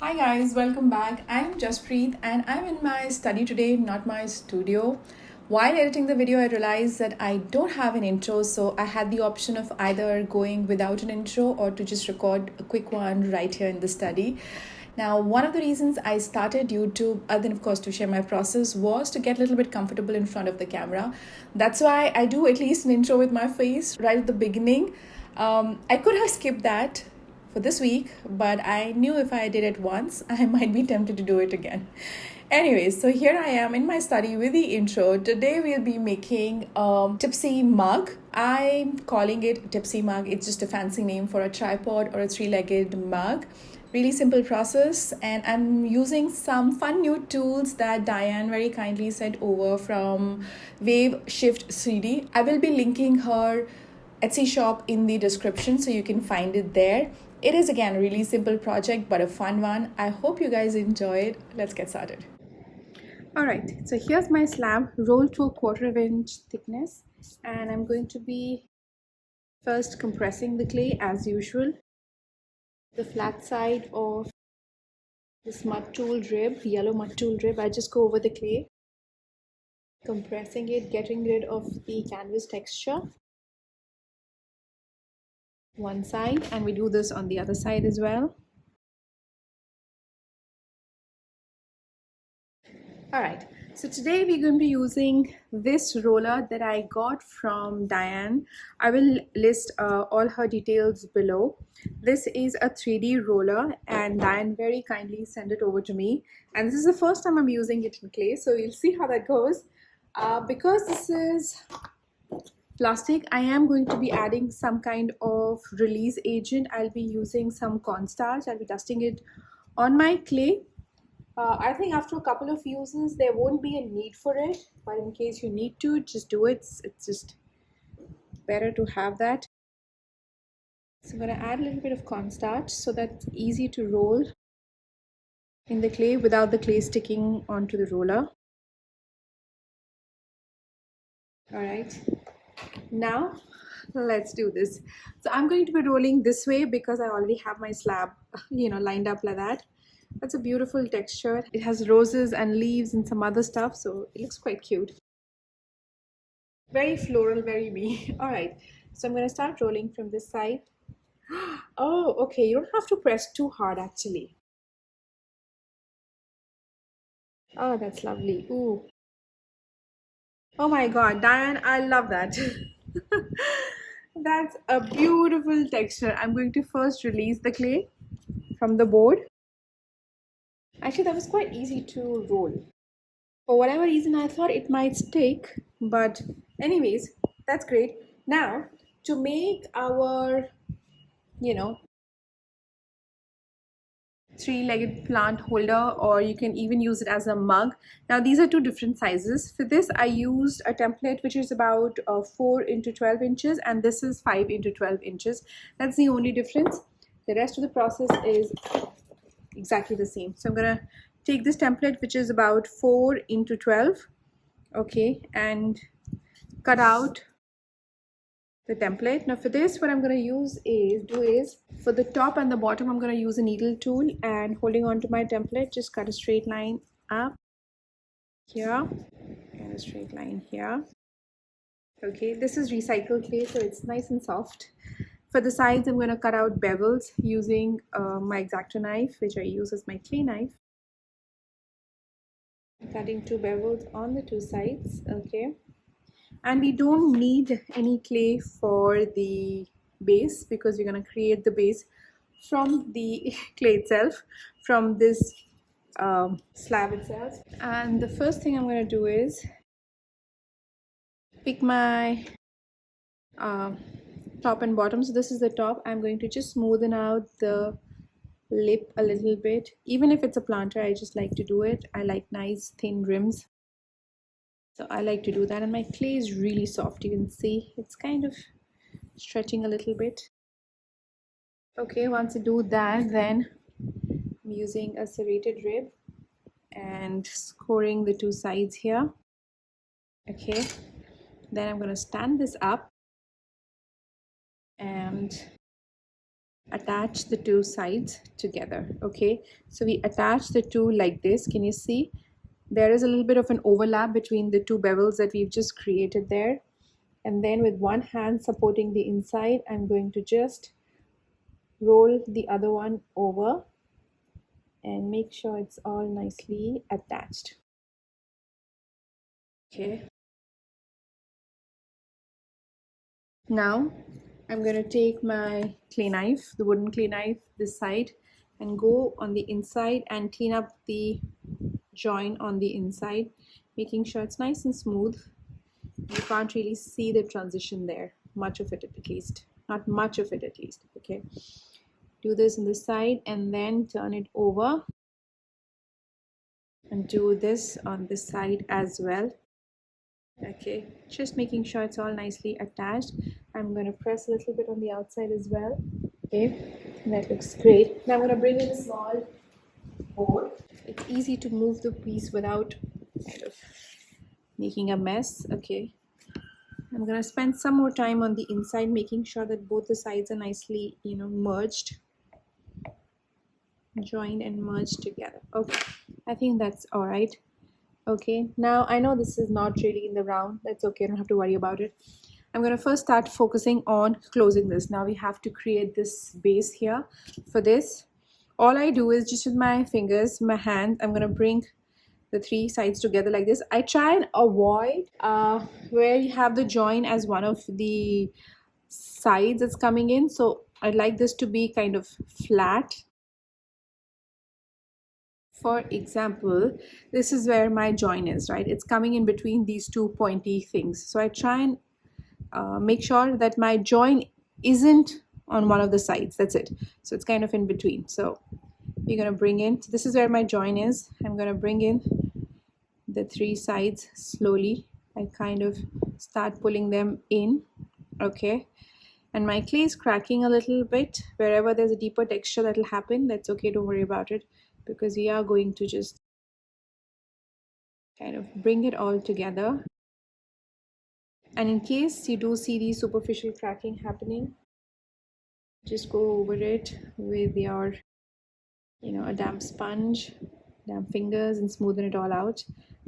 Hi guys, welcome back. I'm Jaspreet and I'm in my study today, not my studio. While editing the video, I realized that I don't have an intro, so I had the option of either going without an intro or to just record a quick one right here in the study. Now, one of the reasons I started YouTube, other than of course to share my process, was to get a little bit comfortable in front of the camera. That's why I do at least an intro with my face right at the beginning. I could have skipped that for this week, but I knew if I did it once, I might be tempted to do it again. Anyways, so here I am in my study with the intro. Today we'll be making a tipsy mug. I'm calling it tipsy mug. It's just a fancy name for a tripod or a three-legged mug. Really simple process, and I'm using some fun new tools that Diane very kindly sent over from Wave Shift 3D. I will be linking her Etsy shop in the description so you can find it there. It is again a really simple project but a fun one. I hope you guys enjoy it. Let's get started. Alright, so here's my slab rolled to a 1/4 inch thickness, and I'm going to be first compressing the clay as usual. The flat side of this mud tool rib, yellow mud tool rib, I just go over the clay, compressing it, getting rid of the canvas texture. One side, and we do this on the other side as well. All right, so today we're going to be using this roller that I got from Diane. I will list all her details below. This is a 3D roller and Diane very kindly sent it over to me. And this is the first time I'm using it in clay, so you'll see how that goes. Because this is plastic, I am going to be adding some kind of release agent. I'll be using some cornstarch. I'll be dusting it on my clay. I think after a couple of uses, there won't be a need for it, but in case you need to, just do it. It's just better to have that. So I'm going to add a little bit of cornstarch so that's easy to roll in the clay without the clay sticking onto the roller. All right, now let's do this. So I'm going to be rolling this way because I already have my slab, lined up like that. That's a beautiful texture. It has roses and leaves and some other stuff, so it looks quite cute. Very floral, very me. All right, so I'm going to start rolling from this side. Oh, okay, you don't have to press too hard actually. Oh, that's lovely. Ooh. Oh my God, Diane, I love that. That's a beautiful texture. I'm going to first release the clay from the board. Actually, that was quite easy to roll. For whatever reason, I thought it might stick, but anyways, that's great. Now, to make our, you know, three-legged plant holder, or you can even use it as a mug. Now these are two different sizes. For this I used a template which is about 4 into 12 inches, and this is 5 into 12 inches. That's the only difference. The rest of the process is exactly the same. So I'm gonna take this template which is about 4 into 12, okay, and cut out the template. Now for this, what I'm going to do is for the top and the bottom, I'm going to use a needle tool, and holding on to my template, just cut a straight line up here and a straight line here. Okay, this is recycled clay, so it's nice and soft. For the sides, I'm going to cut out bevels using my X-Acto knife, which I use as my clay knife. Cutting two bevels on the two sides. Okay, and we don't need any clay for the base because we're going to create the base from the clay itself, from this slab itself. And the first thing I'm going to do is pick my top and bottom. So this is the top. I'm going to just smoothen out the lip a little bit. Even if it's a planter, I just like to do it. I like nice thin rims, so I like to do that. And my clay is really soft. You can see it's kind of stretching a little bit. Okay, once I do that, then I'm using a serrated rib and scoring the two sides here. Okay, then I'm going to stand this up and attach the two sides together. Okay, so we attach the two like this. Can you see there is a little bit of an overlap between the two bevels that we've just created there? And then with one hand supporting the inside, I'm going to just roll the other one over and make sure it's all nicely attached. Okay, now I'm going to take my clay knife, the wooden clay knife, this side, and go on the inside and clean up the join on the inside, making sure it's nice and smooth. You can't really see the transition there, much of it at least, not much of it at least. Okay, do this on the side and then turn it over and do this on this side as well. Okay, just making sure it's all nicely attached. I'm going to press a little bit on the outside as well. Okay, that looks great. Now I'm going to bring in a small board. It's easy to move the piece without kind of making a mess. Okay, I'm going to spend some more time on the inside, making sure that both the sides are nicely, merged, joined and merged together. Okay, I think that's all right. Okay, now I know this is not really in the round. That's okay, I don't have to worry about it. I'm going to first start focusing on closing this. Now we have to create this base here. For this, all I do is just with my fingers, my hand, I'm going to bring the three sides together like this. I try and avoid where you have the join as one of the sides that's coming in. So I'd like this to be kind of flat. For example, this is where my join is, right? It's coming in between these two pointy things. So I try and make sure that my join isn't on one of the sides. That's it. So it's kind of in between. So we're going to bring in, so this is where my join is. I'm going to bring in the three sides slowly. I kind of start pulling them in. Okay, and my clay is cracking a little bit. Wherever there's a deeper texture that will happen, that's okay, don't worry about it, because we are going to just kind of bring it all together. And in case you do see the superficial cracking happening, just go over it with your a damp sponge, damp fingers, and smoothen it all out.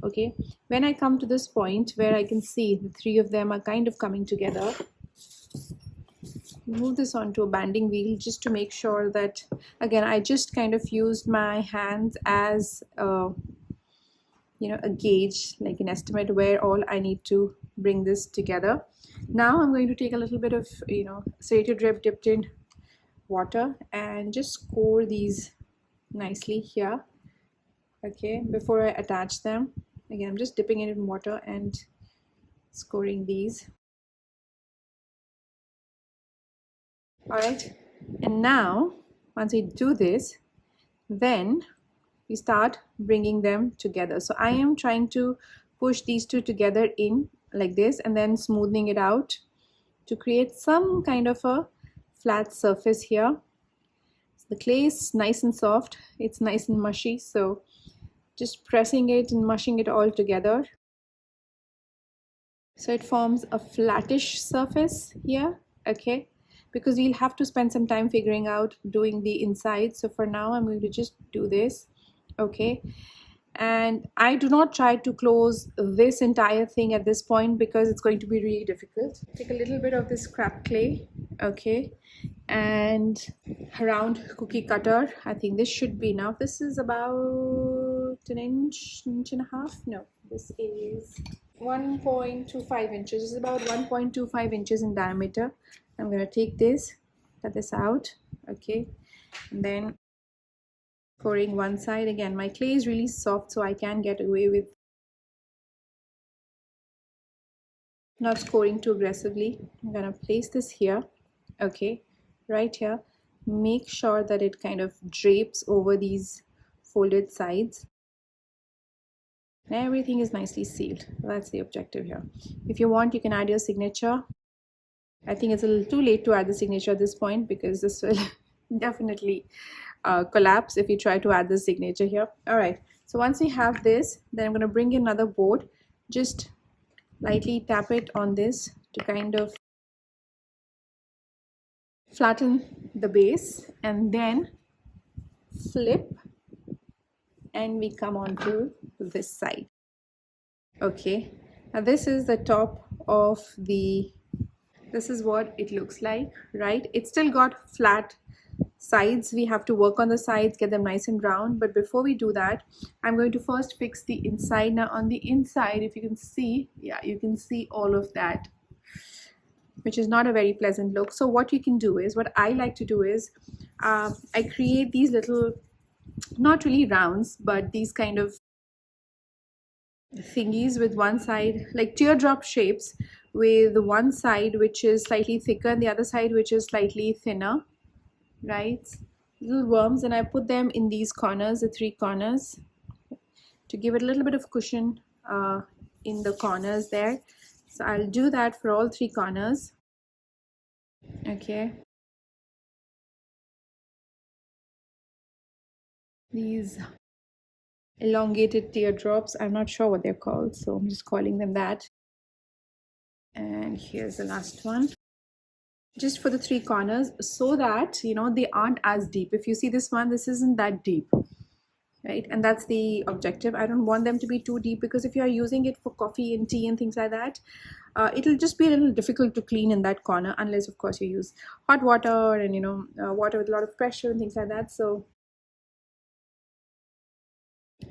Okay, when I come to this point where I can see the three of them are kind of coming together, move this onto a banding wheel just to make sure that, again, I just kind of used my hands as a gauge, like an estimate where all I need to bring this together. Now I'm going to take a little bit of serrated drip dipped in water and just score these nicely here. Okay, before I attach them, again, I'm just dipping it in water and scoring these. All right, and now once we do this, then we start bringing them together. So I am trying to push these two together in like this and then smoothing it out to create some kind of a flat surface here. So the clay is nice and soft, it's nice and mushy, so just pressing it and mushing it all together so it forms a flattish surface here. Okay, because we'll have to spend some time figuring out doing the inside. So for now I'm going to just do this. Okay, and I do not try to close this entire thing at this point because it's going to be really difficult. Take a little bit of this scrap clay, okay, and around cookie cutter, I think this should be enough. This is about an inch and a half. No, this is 1.25 inches. It's about 1.25 inches in diameter. I'm going to take this, cut this out, okay, and then scoring one side. Again, my clay is really soft, so I can get away with not scoring too aggressively. I'm going to place this here, okay, right here. Make sure that it kind of drapes over these folded sides and everything is nicely sealed. That's the objective here. If you want, you can add your signature. I think it's a little too late to add the signature at this point because this will definitely collapse if you try to add the signature here. All right, so once we have this, then I'm going to bring in another board, just lightly tap it on this to kind of flatten the base and then flip, and we come on to this side. Okay, now this is the top of the, this is what it looks like, right? It's still got flat sides. We have to work on the sides, get them nice and round. But before we do that, I'm going to first fix the inside. Now on the inside, if you can see, yeah, you can see all of that, which is not a very pleasant look. So what you can do is, what I like to do is, I create these little, not really rounds, but these kind of thingies with one side, like teardrop shapes, with one side which is slightly thicker and the other side which is slightly thinner, right? Little worms, and I put them in these corners, the three corners, to give it a little bit of cushion in the corners there. So I'll do that for all three corners. Okay, these elongated teardrops, I'm not sure what they're called, so I'm just calling them that. And here's the last one, just for the three corners, so that you know they aren't as deep. If you see this one, this isn't that deep, right? And that's the objective. I don't want them to be too deep, because if you are using it for coffee and tea and things like that, it'll just be a little difficult to clean in that corner, unless of course you use hot water and you know water with a lot of pressure and things like that. So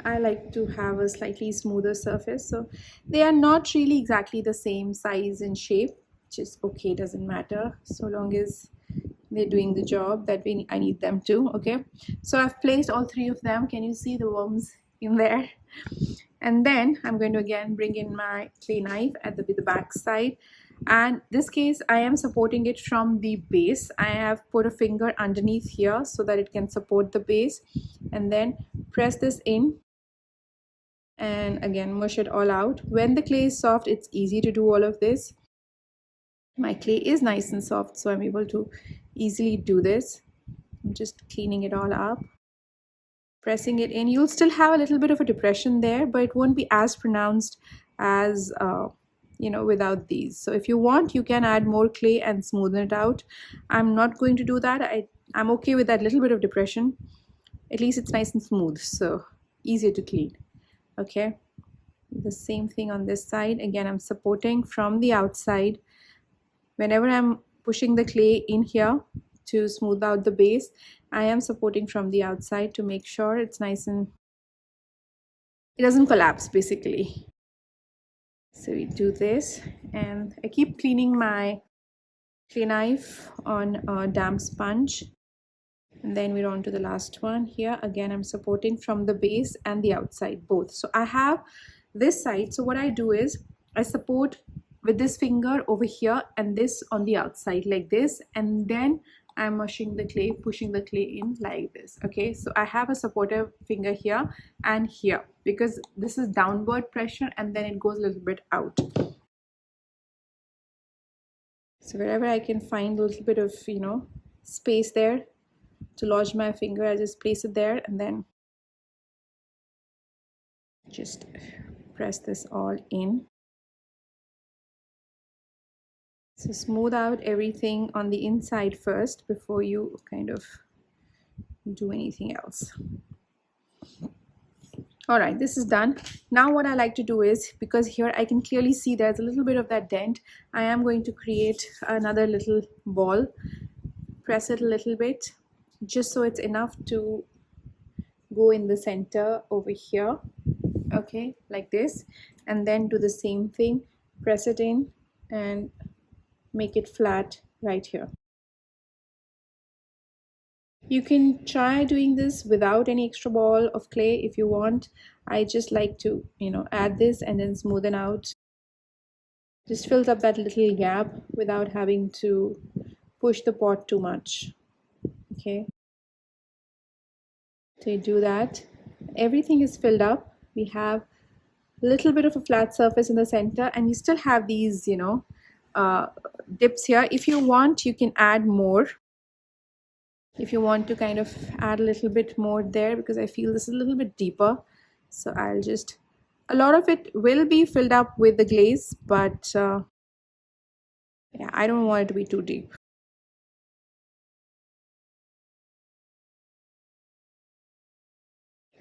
I like to have a slightly smoother surface. So they are not really exactly the same size and shape, which is okay, doesn't matter, so long as they're doing the job that I need them to. Okay, so I've placed all three of them. Can you see the worms in there? And then I'm going to again bring in my clay knife at the back side, and this case I am supporting it from the base. I have put a finger underneath here so that it can support the base, and then press this in and again mush it all out. When the clay is soft, it's easy to do all of this. My clay is nice and soft, so I'm able to easily do this. I'm just cleaning it all up, pressing it in. You'll still have a little bit of a depression there, but it won't be as pronounced as you know, without these. So if you want, you can add more clay and smoothen it out. I'm not going to do that. I'm okay with that little bit of depression. At least it's nice and smooth, so easier to clean. Okay, the same thing on this side. Again, I'm supporting from the outside. Whenever I'm pushing the clay in here to smooth out the base, I am supporting from the outside to make sure it's nice and it doesn't collapse basically. So we do this, and I keep cleaning my clay knife on a damp sponge. And then we're on to the last one here. Again, I'm supporting from the base and the outside both. So I have this side. So what I do is I support with this finger over here and this on the outside like this, and then I'm mushing the clay, pushing the clay in like this. Okay, so I have a supportive finger here and here, because this is downward pressure and then it goes a little bit out. So wherever I can find a little bit of, you know, space there to lodge my finger, I just place it there and then just press this all in. So smooth out everything on the inside first before you kind of do anything else. All right, this is done. Now what I like to do is, because here I can clearly see there's a little bit of that dent, I am going to create another little ball. Press it a little bit just so it's enough to go in the center over here. Okay, like this, and then do the same thing, press it in and make it flat right here. You can try doing this without any extra ball of clay if you want. I just like to, you know, add this and then smoothen out. Just fills up that little gap without having to push the pot too much. Okay, so you do that. Everything is filled up. We have a little bit of a flat surface in the center, and you still have these, you know, dips here. If you want, you can add more. If you want to kind of add a little bit more there, because I feel this is a little bit deeper, so I'll just, a lot of it will be filled up with the glaze, but yeah, I don't want it to be too deep.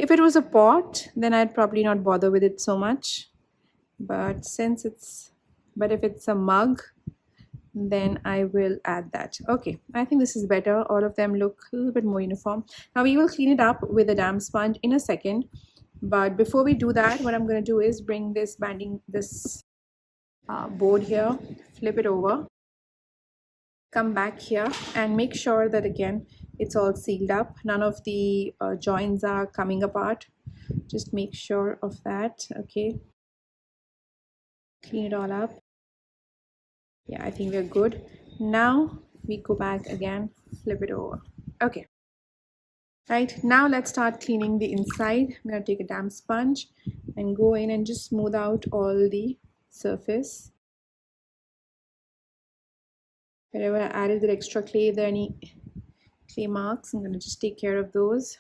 If it was a pot, then I'd probably not bother with it so much. But if it's a mug, then I will add that. Okay, I think this is better. All of them look a little bit more uniform. Now we will clean it up with a damp sponge in a second. But before we do that, what I'm going to do is bring this board here, flip it over, come back here, and make sure that again it's all sealed up. None of the joints are coming apart. Just make sure of that. Okay, clean it all up. Yeah, I think we're good. Now we go back again, flip it over. Okay, right, now let's start cleaning the inside. I'm going to take a damp sponge and go in and just smooth out all the surface. Wherever I added that extra clay, if there are any clay marks, I'm going to just take care of those.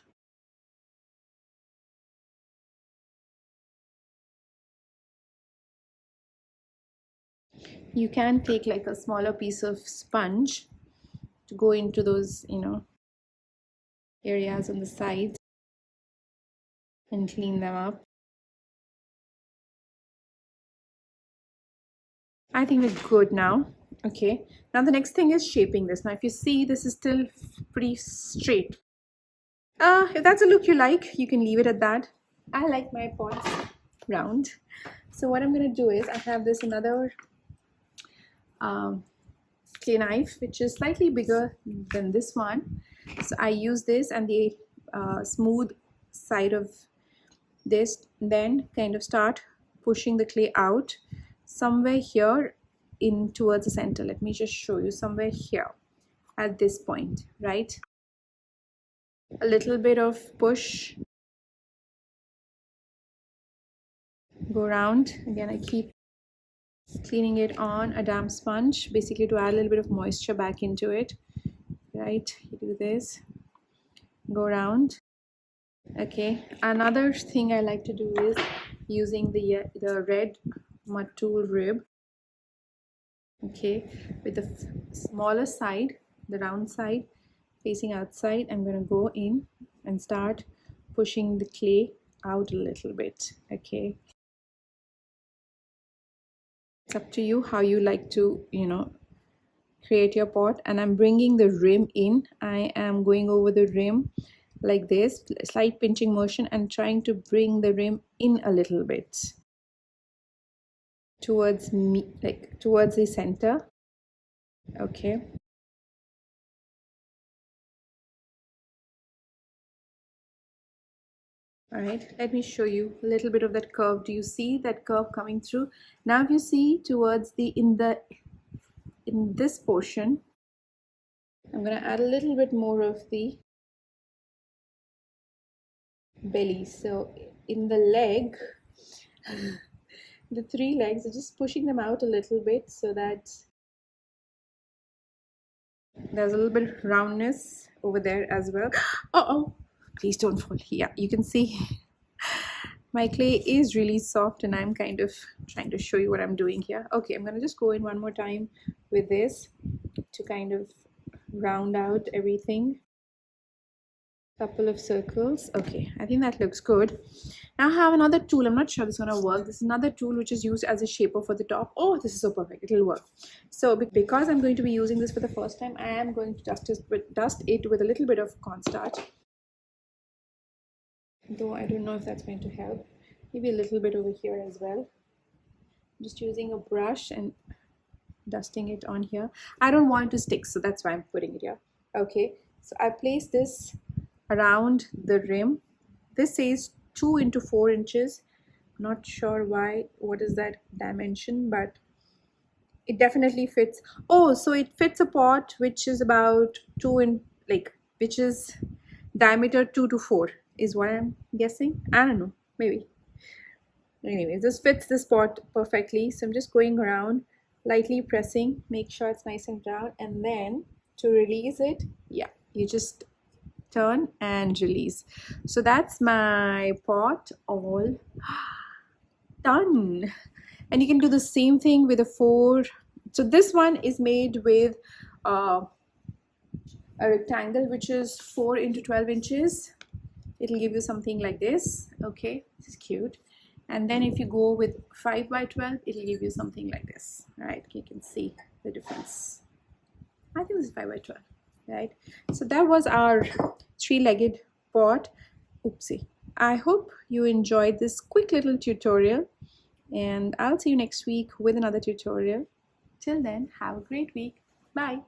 You can take like a smaller piece of sponge to go into those, areas on the sides and clean them up. I think we're good now. Okay, now the next thing is shaping this. Now if you see, this is still pretty straight. If that's a look you like, you can leave it at that. I like my pots round. So what I'm going to do is, I have this another clay knife which is slightly bigger than this one. So I use this and the smooth side of this, then kind of start pushing the clay out somewhere here in towards the center. Let me just show you, somewhere here at this point, right? A little bit of push, go around again. I keep cleaning it on a damp sponge, basically to add a little bit of moisture back into it, right? You do this, go around. Okay, another thing I like to do is using the red mud tool rib. Okay, with the smaller side, the round side facing outside, I'm going to go in and start pushing the clay out a little bit. Okay, it's up to you how you like to create your pot. And I'm bringing the rim in. I am going over the rim like this, slight pinching motion, and trying to bring the rim in a little bit towards me, like towards the center. Okay, all right, let me show you a little bit of that curve. Do you see that curve coming through? Now if you see towards the in this portion, I'm going to add a little bit more of the belly. So in the leg, the three legs, are just pushing them out a little bit so that there's a little bit of roundness over there as well. Oh, please don't fall. Yeah, you can see my clay is really soft and I'm kind of trying to show you what I'm doing here. Okay, I'm going to just go in one more time with this to kind of round out everything. Couple of circles. Okay, I think that looks good. Now I have another tool. I'm not sure this is going to work. This is another tool which is used as a shaper for the top. Oh, this is so perfect. It'll work. So because I'm going to be using this for the first time, I am going to dust it with a little bit of cornstarch. Though I don't know if that's going to help. Maybe a little bit over here as well. Just using a brush and dusting it on here. I don't want it to stick, so that's why I'm putting it here. Okay, so I place this around the rim. This says 2 into 4 inches. Not sure why, what is that dimension, but it definitely fits. Oh, so it fits a pot which is about which is diameter 2 to 4 is what I'm guessing. I don't know, maybe. Anyway, this fits this pot perfectly. So I'm just going around, lightly pressing, make sure it's nice and round, and then to release it, yeah, you just turn and release. So that's my pot all done. And you can do the same thing with a 4. So this one is made with a rectangle which is 4 into 12 inches. it'll give you something like this. Okay, this is cute. And then if you go with 5 by 12, it'll give you something like this, right? You can see the difference. I think this is 5 by 12, right? So that was our 3-legged pot. Oopsie. I hope you enjoyed this quick little tutorial, and I'll see you next week with another tutorial. Till then, have a great week. Bye.